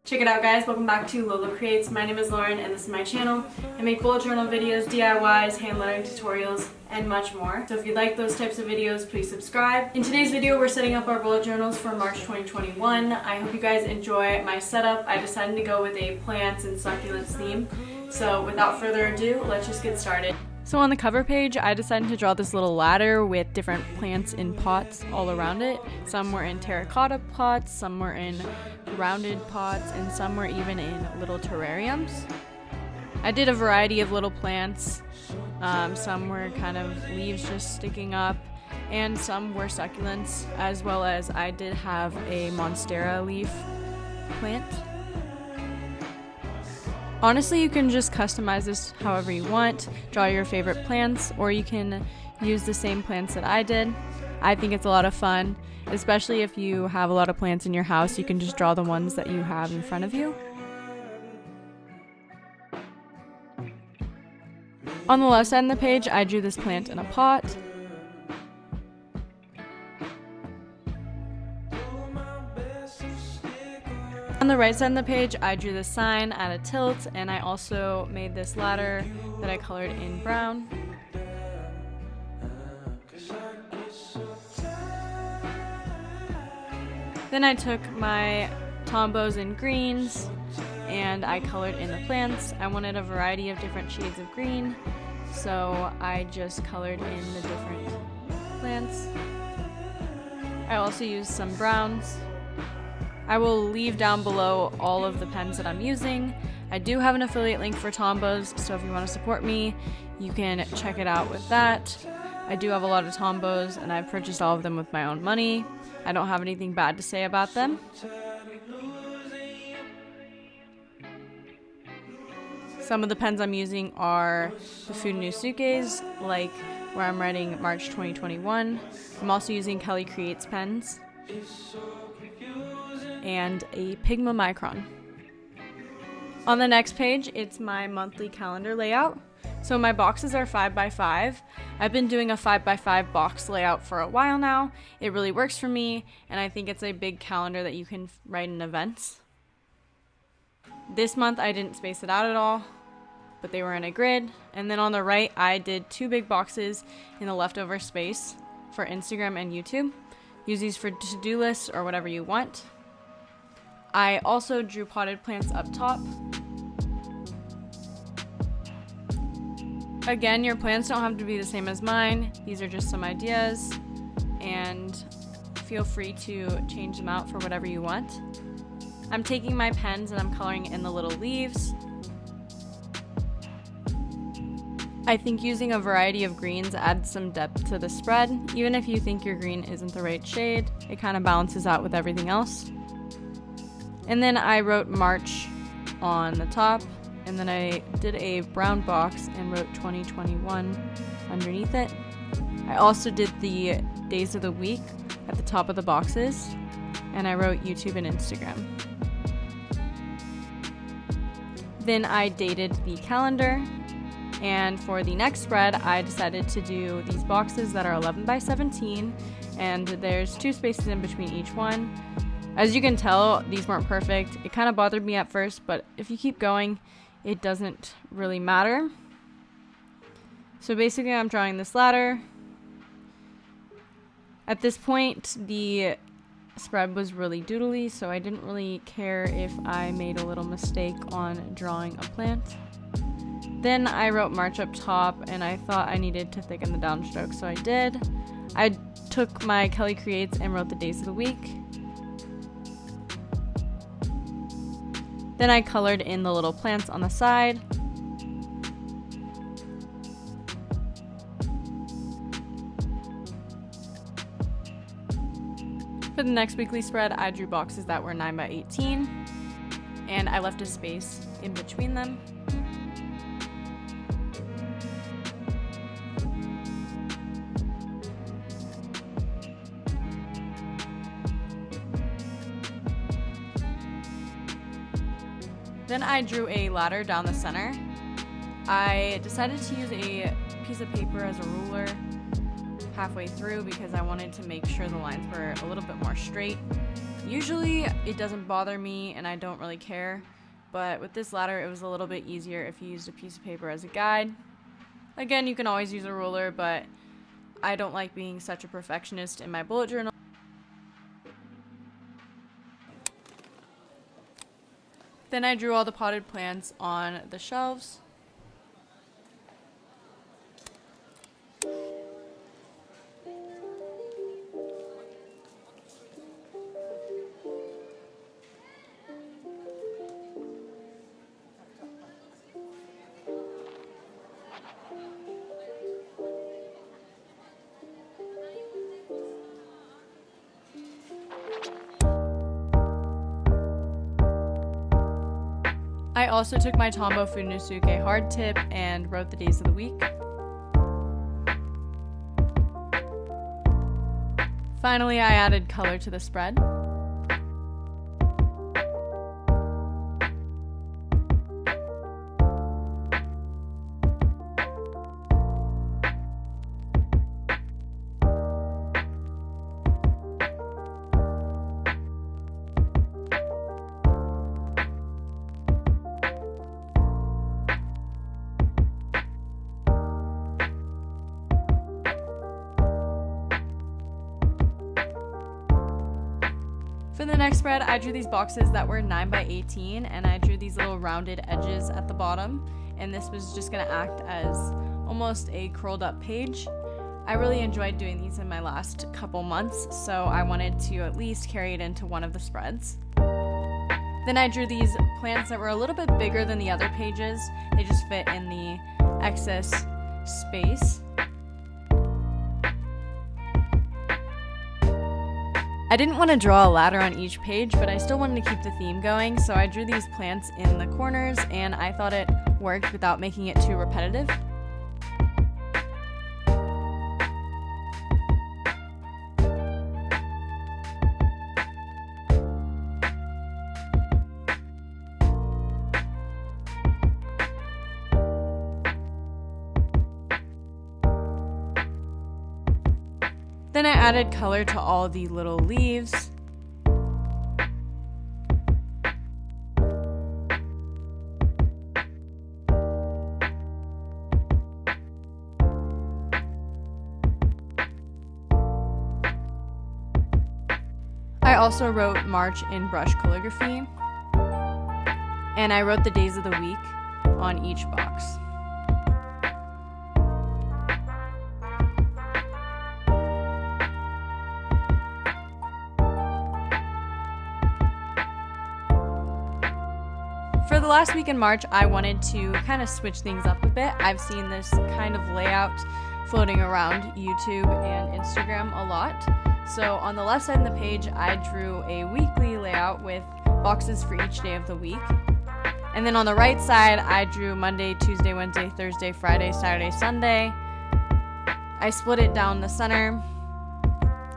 Check it out, guys. Welcome back to Lola Creates. My name is Lauren and this is my channel. I make bullet journal videos, DIYs, hand lettering tutorials, and much more. So if you like those types of videos, please subscribe. In today's video, we're setting up our bullet journals for March 2021. I hope you guys enjoy my setup. I decided to go with a plants and succulents theme. So without further ado, let's just get started. So on the cover page, I decided to draw this little ladder with different plants in pots all around it. Some were in terracotta pots, some were in rounded pots, and some were even in little terrariums. I did a variety of little plants. Some were kind of leaves just sticking up, and some were succulents, as well as I did have a monstera leaf plant. Honestly, you can just customize this however you want, draw your favorite plants, or you can use the same plants that I did. I think it's a lot of fun, especially if you have a lot of plants in your house. You can just draw the ones that you have in front of you. On the left side of the page, I drew this plant in a pot. On the right side of the page, I drew this sign at a tilt, and I also made this ladder that I colored in brown. Then I took my tombos and greens, and I colored in the plants. I wanted a variety of different shades of green, so I just colored in the different plants. I also used some browns. I will leave down below all of the pens that I'm using. I do have an affiliate link for Tombos, so if you want to support me, you can check it out with that. I do have a lot of Tombos, and I've purchased all of them with my own money. I don't have anything bad to say about them. Some of the pens I'm using are the Food Nusukes, like where I'm writing March 2021. I'm also using Kelly Creates pens and a Pigma Micron. On the next page, it's my monthly calendar layout. So my boxes are 5x5. I've been doing a 5x5 box layout for a while now. It really works for me, and I think it's a big calendar that you can write in events. This month I didn't space it out at all, but they were in a grid. And then on the right, I did 2 big boxes in the leftover space for Instagram and YouTube. Use these for to-do lists or whatever you want. I also drew potted plants up top. Again, your plants don't have to be the same as mine. These are just some ideas, and feel free to change them out for whatever you want. I'm taking my pens and I'm coloring in the little leaves. I think using a variety of greens adds some depth to the spread. Even if you think your green isn't the right shade, it kind of balances out with everything else. And then I wrote March on the top, and then I did a brown box and wrote 2021 underneath it. I also did the days of the week at the top of the boxes, and I wrote YouTube and Instagram. Then I dated the calendar, and for the next spread, I decided to do these boxes that are 11x17, and there's 2 spaces in between each one. As you can tell, these weren't perfect. It kind of bothered me at first, but if you keep going, it doesn't really matter. So basically, I'm drawing this ladder. At this point, the spread was really doodly, so I didn't really care if I made a little mistake on drawing a plant. Then I wrote March up top, and I thought I needed to thicken the downstroke, so I did. I took my Kelly Creates and wrote the days of the week. Then I colored in the little plants on the side. For the next weekly spread, I drew boxes that were 9x18, and I left a space in between them. Then I drew a ladder down the center. I decided to use a piece of paper as a ruler halfway through because I wanted to make sure the lines were a little bit more straight. Usually it doesn't bother me and I don't really care, but with this ladder it was a little bit easier if you used a piece of paper as a guide. Again, you can always use a ruler, but I don't like being such a perfectionist in my bullet journal. Then I drew all the potted plants on the shelves. I also took my Tombow Funosuke hard tip and wrote the days of the week. Finally, I added color to the spread. For the next spread, I drew these boxes that were 9 by 18, and I drew these little rounded edges at the bottom, and this was just going to act as almost a curled up page. I really enjoyed doing these in my last couple months, so I wanted to at least carry it into one of the spreads. Then I drew these plants that were a little bit bigger than the other pages. They just fit in the excess space. I didn't want to draw a ladder on each page, but I still wanted to keep the theme going, so I drew these plants in the corners, and I thought it worked without making it too repetitive. Then I added color to all the little leaves. I also wrote March in brush calligraphy, and I wrote the days of the week on each box. For the last week in March, I wanted to kind of switch things up a bit. I've seen this kind of layout floating around YouTube and Instagram a lot. So on the left side of the page, I drew a weekly layout with boxes for each day of the week. And then on the right side, I drew Monday, Tuesday, Wednesday, Thursday, Friday, Saturday, Sunday. I split it down the center,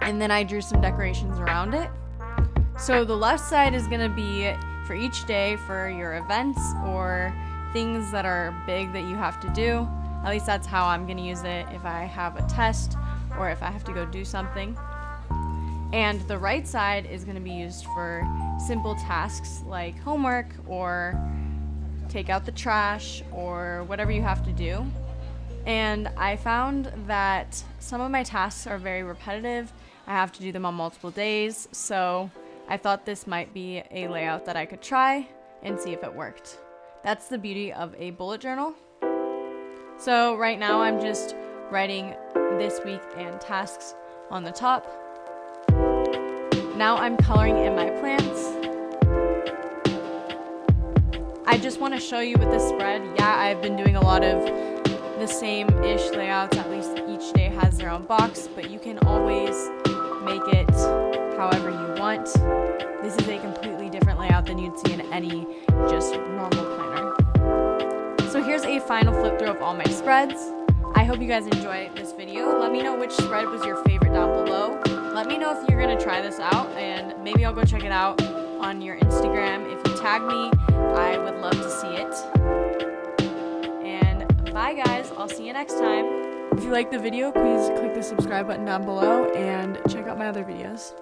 and then I drew some decorations around it. So the left side is going to be for each day for your events or things that are big that you have to do. At least that's how I'm going to use it if I have a test or if I have to go do something. And the right side is going to be used for simple tasks like homework or take out the trash or whatever you have to do. And I found that some of my tasks are very repetitive. I have to do them on multiple days, so I thought this might be a layout that I could try and see if it worked. That's the beauty of a bullet journal. So right now I'm just writing this week and tasks on the top. Now I'm coloring in my plants. I just want to show you with this spread, yeah, I've been doing a lot of the same-ish layouts, at least each day has their own box, but you can always make it however you want. This is a completely different layout than you'd see in any just normal planner. So here's a final flip through of all my spreads. I hope you guys enjoy this video. Let me know which spread was your favorite down below. Let me know if you're gonna try this out, and maybe I'll go check it out on your Instagram. If you tag me, I would love to see it. And bye guys, I'll see you next time. If you like the video, please click the subscribe button down below and check out my other videos.